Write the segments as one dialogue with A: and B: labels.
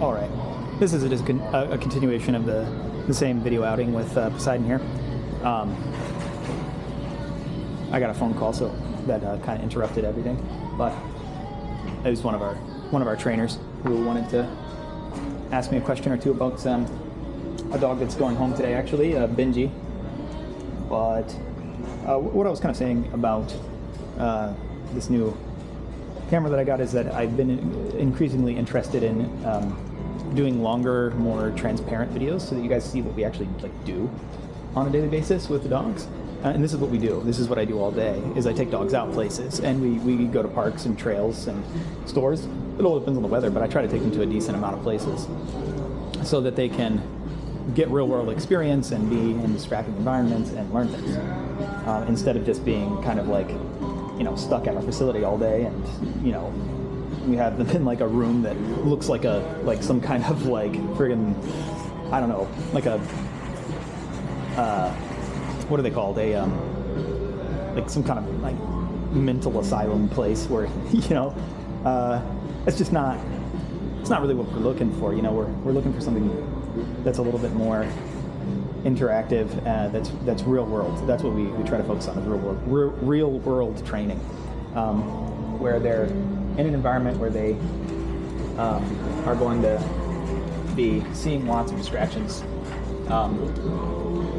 A: All right. This is just a continuation of the same video outing with Poseidon here. I got a phone call, so that kind of interrupted everything. But it was one of our trainers who wanted to ask me a question or two about a dog that's going home today, actually, Benji. But what I was kind of saying about this new camera that I got is that I've been increasingly interested in doing longer, more transparent videos so that you guys see what we actually do on a daily basis with the dogs. And this is what we do. This is what I do all day, is I take dogs out places, and we go to parks and trails and stores. It all depends on the weather, but I try to take them to a decent amount of places so that they can get real-world experience and be in distracting environments and learn things, instead of just being kind of like, stuck at our facility all day, and we have them in a room that looks like some kind of friggin', I don't know, what are they called? Some kind of mental asylum place where it's just not. It's not really what we're looking for. We're looking for something that's a little bit more interactive. That's real world. That's what we try to focus on, is real world training, where they're in an environment where they are going to be seeing lots of distractions.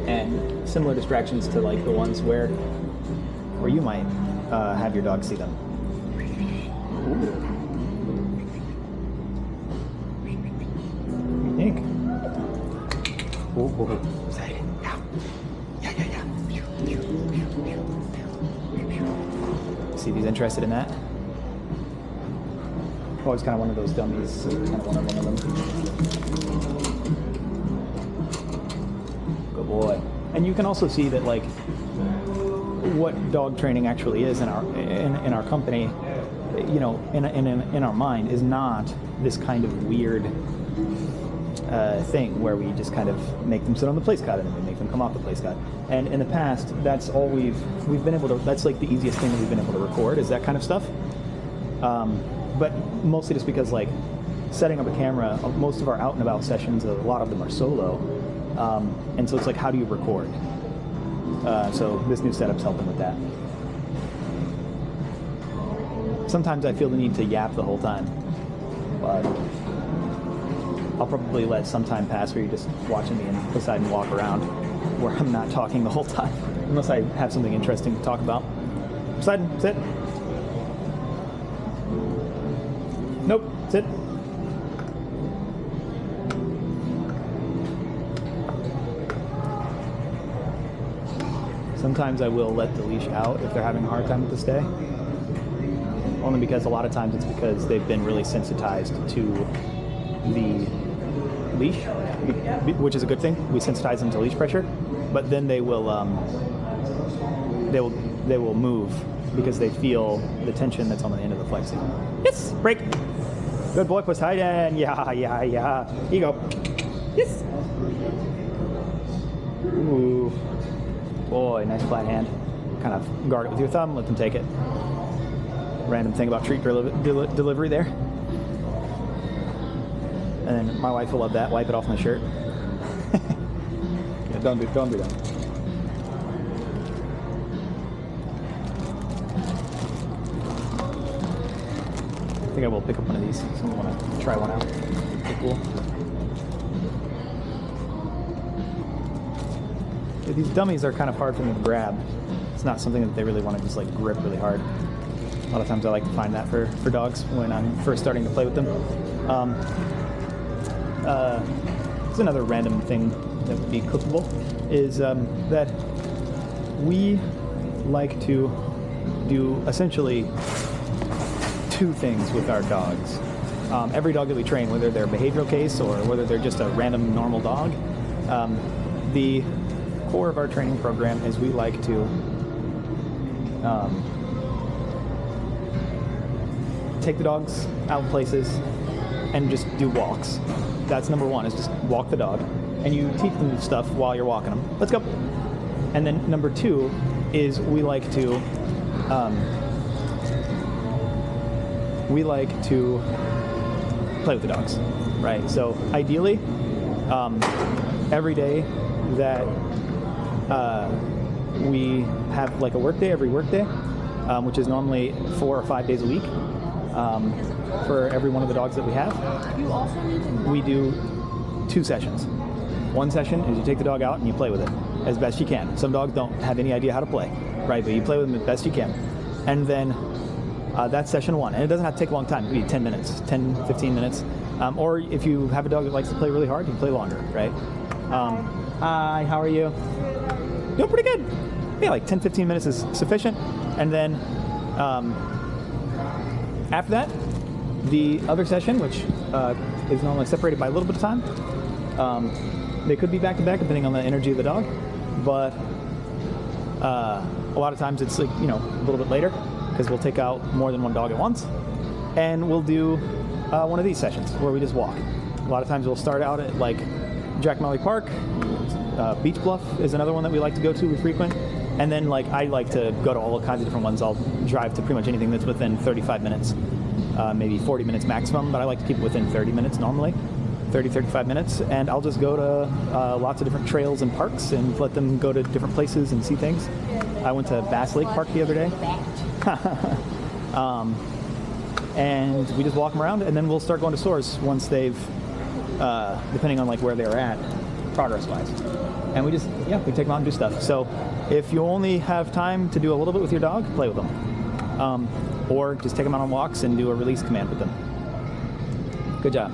A: And similar distractions to the ones where you might have your dog see them. Ooh. What do you think? See if he's interested in that. Always kind of one of those dummies. Kind of one of them. Good boy. And you can also see that what dog training actually is in our company, in our mind, is not this kind of weird thing where we just kind of make them sit on the place cut and then we make them come off the place cut. And in the past, that's all we've been able to. That's the easiest thing that we've been able to record, is that kind of stuff. But mostly just because setting up a camera, most of our out and about sessions, a lot of them are solo. And so it's how do you record? So this new setup's helping with that. Sometimes I feel the need to yap the whole time, but I'll probably let some time pass where you're just watching me and Poseidon walk around, where I'm not talking the whole time, unless I have something interesting to talk about. Poseidon, sit. Nope, sit. Sometimes I will let the leash out if they're having a hard time with the stay. Only because a lot of times it's because they've been really sensitized to the leash, which is a good thing. We sensitize them to leash pressure, but then they will move because they feel the tension that's on the end of the flexing. Yes, break. Good boy, Poseidon. Yeah. Here you go. Yes. Ooh. Boy, nice flat hand. Kind of guard it with your thumb, let them take it. Random thing about treat delivery there. And then my wife will love that. Wipe it off my shirt. Yeah, don't do that. I think I will pick up one of these. Someone want to try one out. Pretty cool. Yeah, these dummies are kind of hard for me to grab. It's not something that they really want to just grip really hard. A lot of times I like to find that for dogs when I'm first starting to play with them. It's another random thing that would be cookable, is that we like to do essentially two things with our dogs. Every dog that we train, whether they're a behavioral case or whether they're just a random normal dog, the core of our training program is we like to take the dogs out places and just do walks. That's number one, is just walk the dog. And you teach them stuff while you're walking them. Let's go. And then number two is we like to play with the dogs. right? So ideally, every day that we have like a workday, every workday, which is normally 4 or 5 days a week, for every one of the dogs that we have, we do 2 sessions. One session is you take the dog out and you play with it as best you can. Some dogs don't have any idea how to play, right? But you play with them as best you can. And then that's session 1. And it doesn't have to take a long time. It could be 10 minutes, 10, 15 minutes. Or if you have a dog that likes to play really hard, you can play longer, right? Hi, how are you? Doing pretty good. Yeah, like 10, 15 minutes is sufficient. And then after that, the other session, which is normally separated by a little bit of time, they could be back to back depending on the energy of the dog, but a lot of times it's like, a little bit later because we'll take out more than one dog at once, and we'll do one of these sessions where we just walk. A lot of times we'll start out at like Jack Molly Park, Beach Bluff is another one that we like to go to, we frequent, and then like I like to go to all kinds of different ones. I'll drive to pretty much anything that's within 35 minutes, maybe 40 minutes maximum, but I like to keep it within 30 minutes normally. 30, 35 minutes, and I'll just go to lots of different trails and parks and let them go to different places and see things. I went to Bass Lake Park the other day. And we just walk them around, and then we'll start going to stores once they've, depending on like where they're at, progress-wise. And we take them out and do stuff. So if you only have time to do a little bit with your dog, play with them. Or just take them out on walks and do a release command with them. Good job.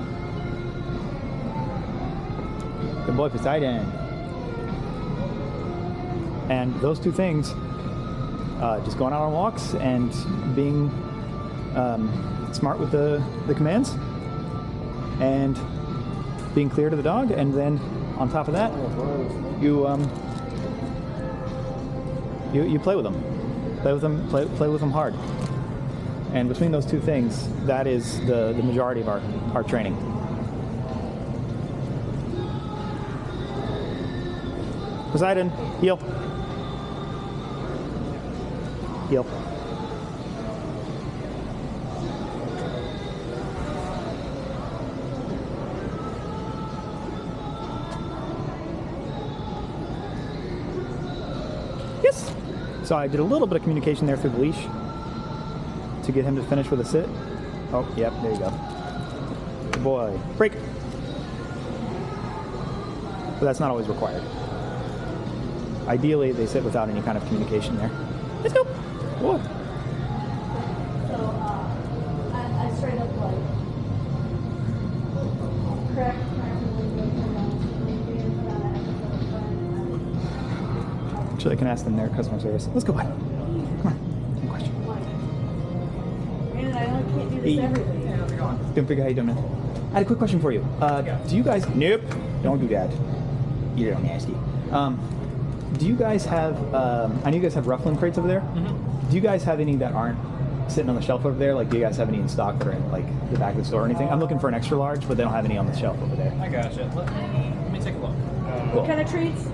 A: Good boy, Poseidon. And those 2 things, just going out on walks and being smart with the commands and being clear to the dog, and then on top of that, you play with them. Play with them hard. And between those 2 things, that is the majority of our training. Poseidon, heel. Heel. Yes. So I did a little bit of communication there through the leash to get him to finish with a sit. Oh, yep, there you go. Good boy. Break. But that's not always required. Ideally, they sit without any kind of communication there. Let's go. What?
B: So, I straight up like correct.
A: Actually, I can ask them their customer service. Let's go by. Come on. One question.
B: And I can't do this every week.
A: Don't figure how you doing, man. I had a quick question for you. Do you guys? Nope. Don't do that. You're nasty. Do you guys have, I know you guys have Rufflin crates over there. Mm-hmm. Do you guys have any that aren't sitting on the shelf over there? Like, do you guys have any in stock that are in, like, the back of the store or anything? I'm looking for an extra large, but they don't have any on the shelf over there.
C: I gotcha. Let me take a look.
A: Cool.
B: What kind of treats?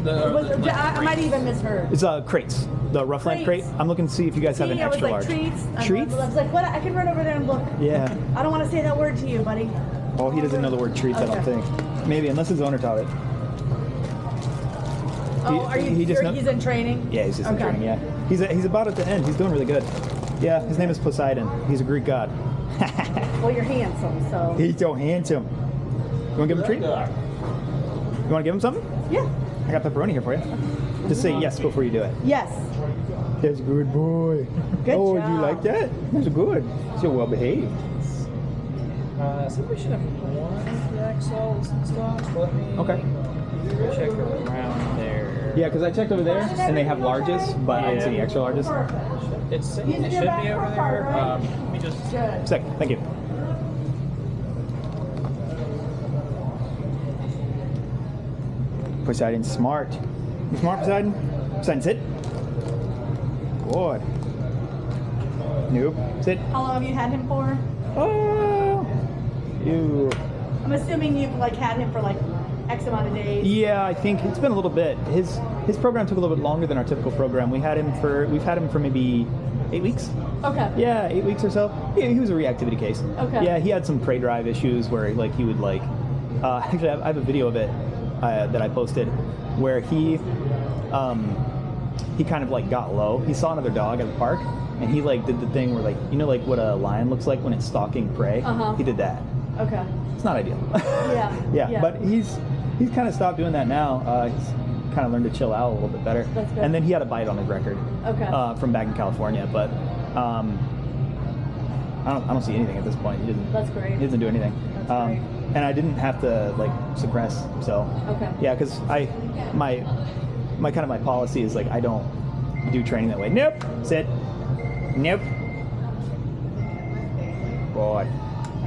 B: I might even misheard.
A: It's crates. The Ruffland crate. I'm looking to see if you guys have an extra large.
B: Treats.
A: Treats?
B: I was like, what? I can run over there and look.
A: Yeah.
B: I don't want to say that word to you, buddy.
A: Oh, he doesn't know the word treats, okay. I don't think. Maybe, unless his owner taught it.
B: Oh, are you sure he's in training?
A: Yeah, he's just in training, yeah. He's about at the end. He's doing really good. Yeah, his name is Poseidon. He's a Greek god.
B: Well, you're handsome, so.
A: He's so handsome. You want to give him a treat? You want to give him something?
B: Yeah.
A: I got pepperoni here for you. Just say yes before you do it.
B: Yes.
A: That's a good boy.
B: Good
A: job.
B: Do
A: you like that? That's good. So well behaved.
C: So we should have one of the XLs in stock. Let me check around there.
A: Yeah, because I checked over there and they have larges, but I didn't see any extra larges.
C: It should be over there. Let me just.
A: Sick. Thank you. Poseidon's smart. You smart, Poseidon? Poseidon, sit. Good. Nope. Sit.
B: How long have you had him for?
A: Oh. You.
B: I'm assuming you've like had him for like X amount of days.
A: Yeah, I think it's been a little bit. His program took a little bit longer than our typical program. We've had him for maybe 8 weeks.
B: Okay.
A: Yeah, 8 weeks or so. He was a reactivity case.
B: Okay.
A: Yeah, he had some prey drive issues where like he would like. Actually, I have a video of it that I posted where he kind of like got low. He saw another dog at the park, and he like did the thing where like like what a lion looks like when it's stalking prey. He did that.
B: Okay.
A: It's not ideal.
B: Yeah.
A: yeah. But he's kind of stopped doing that now. He's kind of learned to chill out a little bit better.
B: That's good.
A: And then he had a bite on his record.
B: Okay.
A: From back in California, but I don't see anything at this point. He doesn't.
B: That's great.
A: He doesn't do anything.
B: That's great.
A: And I didn't have to like suppress. So.
B: Okay.
A: Yeah, because my policy is like I don't do training that way. Nope. Sit. Nope. Boy.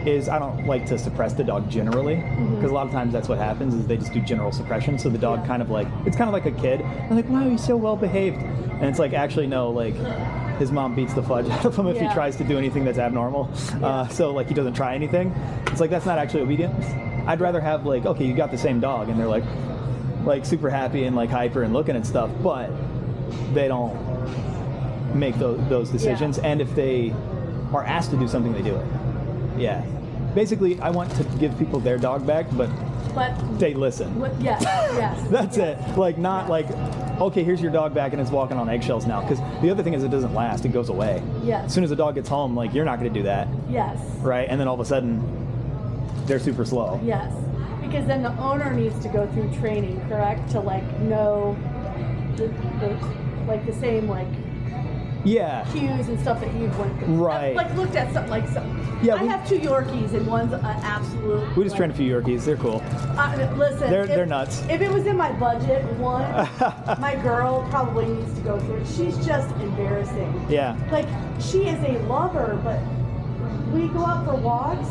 A: Is I don't like to suppress the dog generally, because a lot of times that's what happens is they just do general suppression. So the dog kind of like, it's kind of like a kid. They're like, wow, he's so well behaved. And it's like, actually, no, like his mom beats the fudge out of him if he tries to do anything that's abnormal. So like he doesn't try anything. It's like, that's not actually obedience. I'd rather have like, okay, you got the same dog and they're like super happy and like hyper and looking at stuff, but they don't make those decisions. And if they are asked to do something, they do it. Yeah. Basically, I want to give people their dog back, but they listen.
B: Yes.
A: That's it. Like, not like, okay, here's your dog back and it's walking on eggshells now. Because the other thing is it doesn't last. It goes away.
B: Yes.
A: As soon as the dog gets home, like, you're not going to do that.
B: Yes.
A: Right? And then all of a sudden, they're super slow.
B: Yes. Because then the owner needs to go through training, correct? To, like, know the same, like, cues and stuff that you've went through.
A: Right.
B: Like looked at something like some.
A: Yeah,
B: I have 2 Yorkies and one's an absolute.
A: We just trained a few Yorkies. They're cool.
B: Listen,
A: they're nuts.
B: If it was in my budget, my girl probably needs to go through it. She's just embarrassing.
A: Yeah.
B: Like she is a lover, but we go out for walks,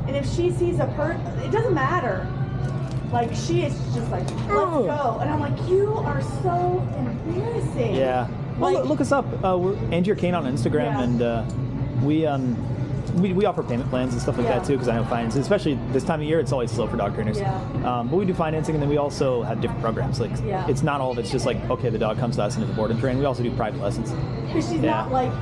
B: and if she sees a it doesn't matter. Like she is just like, let's go, and I'm like, you are so embarrassing.
A: Yeah. Well, look us up. We're Angier K9 on Instagram, and we offer payment plans and stuff like that too. Because I know financing, especially this time of year, it's always slow for dog trainers.
B: Yeah.
A: But we do financing, and then we also have different programs. Like it's not all of it's just like, okay, the dog comes to us and is board and train. We also do private lessons.
B: Because she's not like,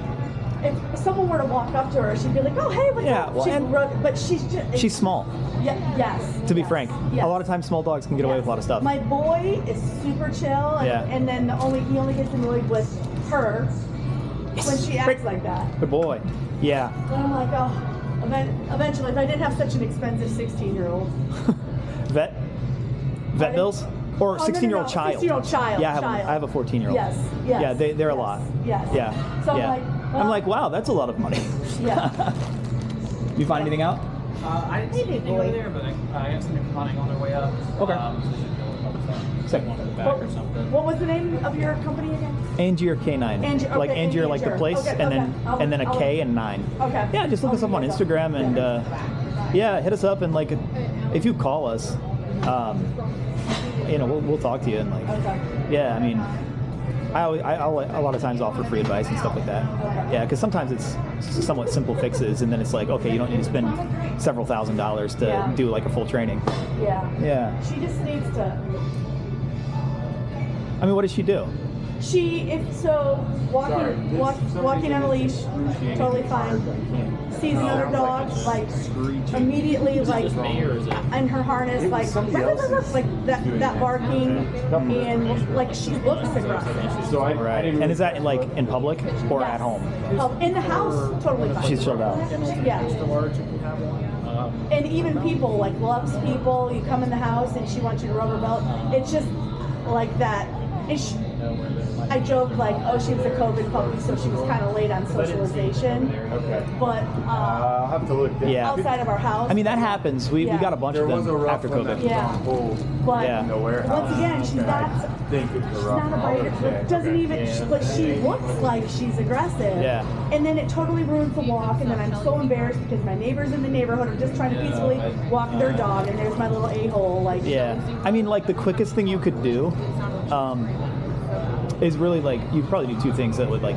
B: if someone were to walk up to her, she'd be like, oh hey, what's up?
A: Well,
B: but she's
A: small.
B: Yeah. Yes.
A: To be frank, a lot of times small dogs can get away with a lot of stuff.
B: My boy is super chill, and then he only gets annoyed with her when she acts like that.
A: Good boy. Yeah.
B: And I'm like, oh, eventually, if I didn't have such an expensive 16-year-old.
A: Vet bills? Or 16-year-old child?
B: 16-year-old child.
A: Yeah, I have a 14-year-old.
B: Yes.
A: Yeah, they're a lot.
B: Yes.
A: Yeah.
B: So
A: I'm like, wow, that's a lot of money.
B: Yeah.
A: You find anything out?
C: I didn't see anything over there, but I got something hunting on their way up.
A: Okay.
C: Second one in the back or something.
B: What was the name of your company again?
A: Angier K9. Like Angier, like the place, and then a K and 9.
B: Okay.
A: Yeah, just look us up on Instagram and hit us up and like if you call us, we'll talk to you and like I mean. I'll a lot of times offer free advice and stuff like that. Yeah, because sometimes it's somewhat simple fixes, and then it's like, okay, you don't need to spend several $1,000s to do like a full training.
B: Yeah.
A: Yeah.
B: She just needs to.
A: I mean, what does she do?
B: Walking on a leash, totally fine. Sees another dog, like immediately, like in her harness, like that barking, and like she looks aggressive.
A: Right. And is that like in public or at home?
B: In the house, totally fine.
A: She's chilled out.
B: Yeah. And even people, like loves people. You come in the house and she wants you to rub her belt. It's just like that. I joke like, oh, she was a COVID puppy, so she was kind of late on socialization. Okay. But
D: I'll have to look.
B: Outside of our house.
A: I mean, that happens. We got a bunch of them after COVID.
B: Yeah. But once again, she's not a biter. Doesn't even. But she looks like she's aggressive.
A: Yeah.
B: And then it totally ruins the walk. And then I'm so embarrassed because my neighbors in the neighborhood are just trying to peacefully walk their dog, and there's my little a-hole. Like. Yeah. I
A: mean, like the quickest thing you could do. Is really like you probably do 2 things that would like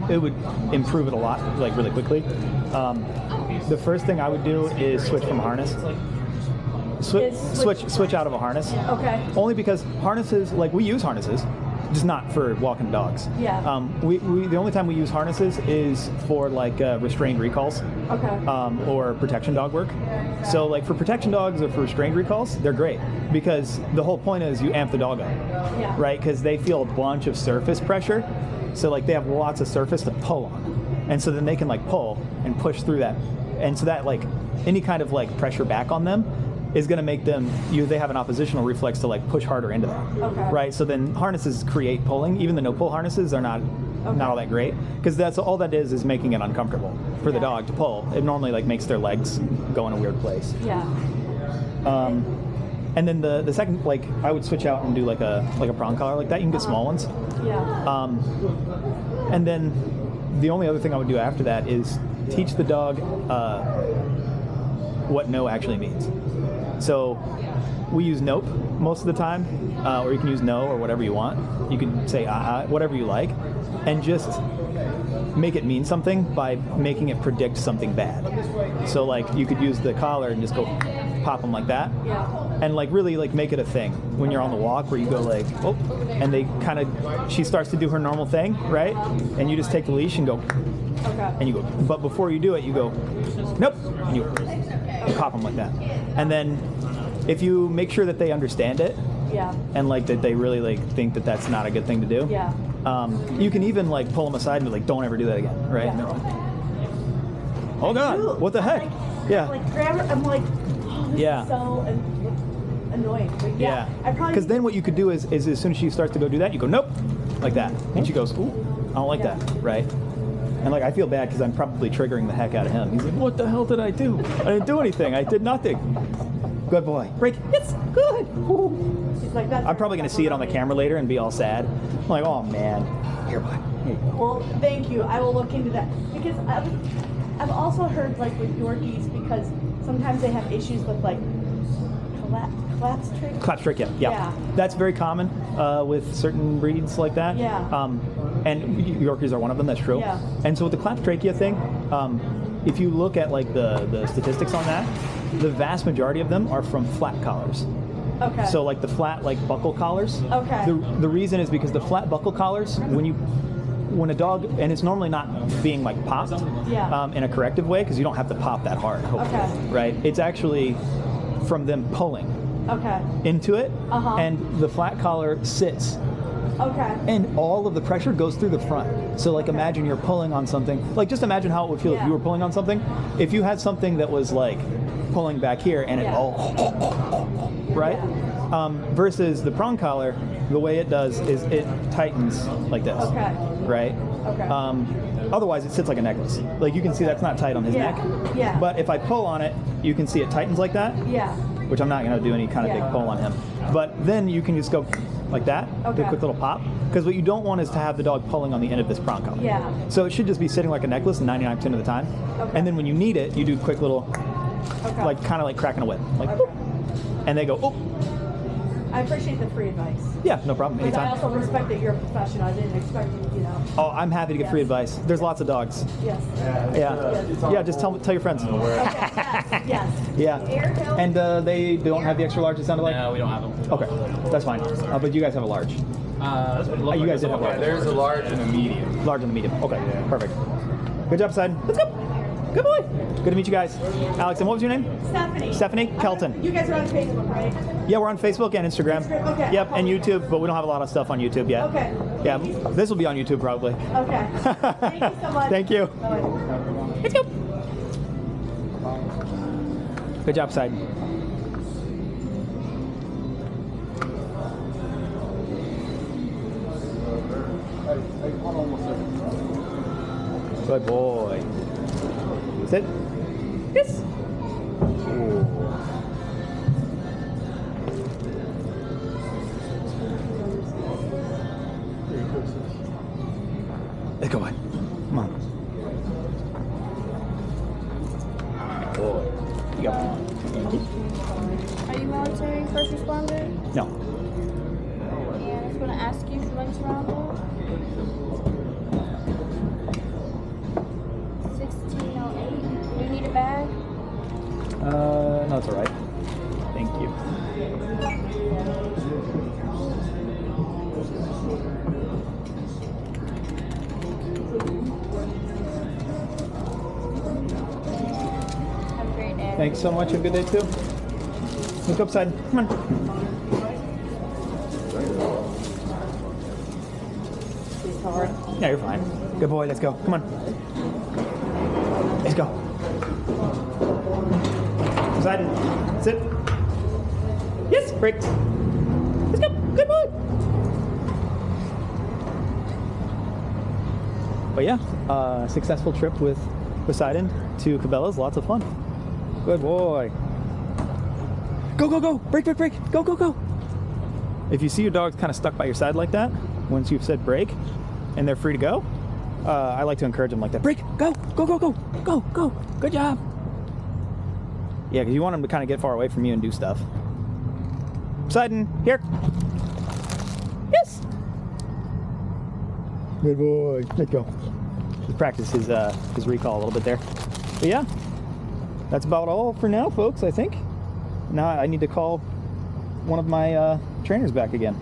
A: it would improve it a lot, like really quickly. The first thing I would do is switch from harness. Switch out of a harness.
B: Okay.
A: Only because harnesses, like we use harnesses, just not for walking dogs.
B: Yeah.
A: We the only time we use harnesses is for like restrained recalls.
B: Okay.
A: Or protection dog work. So like for protection dogs or for restrained recalls, they're great because the whole point is you amp the dog up,
B: Yeah.
A: right? Because they feel a bunch of surface pressure, so like they have lots of surface to pull on, and so then they can like pull and push through that, and so that like any kind of like pressure back on them is going to make them they have an oppositional reflex to like push harder into that,
B: Okay.
A: right? So then harnesses create pulling. Even the no pull harnesses are not all that great because that's all that is making it uncomfortable for the
B: Yeah.
A: dog to pull. It normally like makes their legs go in a weird place.
B: Yeah.
A: And then the second, like I would switch out and do like a prong collar like that. You can get small ones.
B: Yeah.
A: And then the only other thing I would do after that is teach the dog what no actually means. So we use nope most of the time, or you can use no or whatever you want. You can say whatever you like, and just make it mean something by making it predict something bad. So like you could use the collar and just go pop them like that.
B: Yeah.
A: And like really like make it a thing when you're on the walk where you go like, oh, and they kind of, she starts to do her normal thing, right? And you just take the leash and go,
B: Okay.
A: and you go, but before you do it, you go, nope, and you pop them like that. And then if you make sure that they understand it,
B: Yeah.
A: and like that they really like think that that's not a good thing to do,
B: Yeah.
A: you can even like pull them aside and be like, don't ever do that again, right?
B: Yeah.
A: No. Oh God,
B: Ooh,
A: what the heck?
B: Like,
A: Yeah.
B: Like grab her. I'm like, oh, this
A: Yeah.
B: is so annoying. But yeah. I probably.
A: Because then what you could do is as soon as she starts to go do that, you go, nope, like that. And she goes, ooh, I don't like
B: Yeah.
A: that, right? And like I feel bad because I'm probably triggering the heck out of him. He's like, what the hell did I do? I didn't do anything. I did nothing. Good boy. Break. It's good. Ooh.
B: She's like, that's
A: I'm probably going to see it on the camera later and be all sad. I'm like, oh man. Here, boy. Here you go.
B: Well, thank you. I will look into that because I've also heard like with Yorkies because sometimes they have issues with like collapse trachea.
A: Collapse trachea. Yeah. That's very common with certain breeds like that.
B: Yeah.
A: And Yorkies are one of them. That's true.
B: Yeah.
A: And so with the collapse trachea thing, if you look at like the statistics on that, the vast majority of them are from flat collars.
B: Okay.
A: So like the flat like buckle collars.
B: Okay.
A: The reason is because the flat buckle collars, when a dog, and it's normally not being like popped
B: Yeah.
A: in a corrective way because you don't have to pop that hard, hopefully,
B: Okay.
A: right? It's actually from them pulling
B: Okay.
A: into it,
B: Uh-huh.
A: and the flat collar sits,
B: Okay.
A: and all of the pressure goes through the front. So like imagine you're pulling on something, like just imagine how it would feel if
B: Yeah.
A: you were pulling on something. If you had something that was like pulling back here and it
B: Yeah.
A: all, right? Versus the prong collar, the way it does is it tightens like this,
B: Okay.
A: right?
B: Okay.
A: Otherwise, it sits like a necklace. Like you can see that's not tight on his
B: Yeah.
A: neck.
B: Yeah.
A: But if I pull on it, you can see it tightens like that,
B: Yeah.
A: which I'm not going to do any kind of
B: Yeah.
A: big pull on him. But then you can just go like that, do
B: Okay.
A: a quick little pop. Because what you don't want is to have the dog pulling on the end of this prong collar.
B: Yeah.
A: So it should just be sitting like a necklace 99% of the time.
B: Okay.
A: And then when you need it, you do quick little,
B: Okay.
A: like kind of like cracking a whip. Like,
B: Okay.
A: boop, and they go, oh,
B: I appreciate the free advice.
A: yeah, no problem,
B: But I
A: anytime.
B: also respect that you're a professional. I didn't expect you know.
A: Oh, I'm happy to get free
B: Yes.
A: advice. There's lots of dogs.
B: Yes.
A: Yeah, just tell your friends.
B: Okay. Yes.
A: Yeah.
B: Air hill.
A: And they don't have the extra large, it sounded like?
C: No, we don't have them.
A: Okay, that's fine. But you guys have a large. You guys did have a large.
D: There's a large and a medium.
A: Large and the medium. Okay, perfect. Good job, Poseidon. Let's go. Good boy. Good to meet you guys. Alex, and what was your name?
B: Stephanie.
A: Stephanie Kelton.
B: You guys are on Facebook, right?
A: Yeah, we're on Facebook and Instagram.
B: Okay.
A: Yep, and YouTube, but we don't have a lot of stuff on YouTube yet.
B: Okay.
A: Yeah, this will be on YouTube probably.
B: Okay. Thank you so much.
A: Thank you.
B: Bye.
A: Let's go. Good job, Poseidon. Good boy. Sit. Yes. Ooh. Let's go, bud. Come on. Boy. You go.
E: Are you military first responder?
A: No.
E: And I was going to ask you if you like surrounded. 1608. Do you need a bag?
A: No, it's all right. Thank you. Thanks so much. Have a good day too. Look upside. Come on.
B: He's hard.
A: Yeah, you're fine. Good boy. Let's go. Come on. Let's go. Poseidon. Sit. Yes. Break. Let's go. Good boy. But yeah, successful trip with Poseidon to Cabela's. Lots of fun. Good boy. Go, go, go. Break, break, break. Go, go, go. If you see your dog kind of stuck by your side like that, once you've said break and they're free to go, I like to encourage them like that. Break, go, go, go, go, go, go. Good job. Yeah, because you want them to kind of get far away from you and do stuff. Poseidon, here. Yes. Good boy. Let's go. Just practice his recall a little bit there. But yeah, that's about all for now, folks, I think. Now I need to call one of my trainers back again.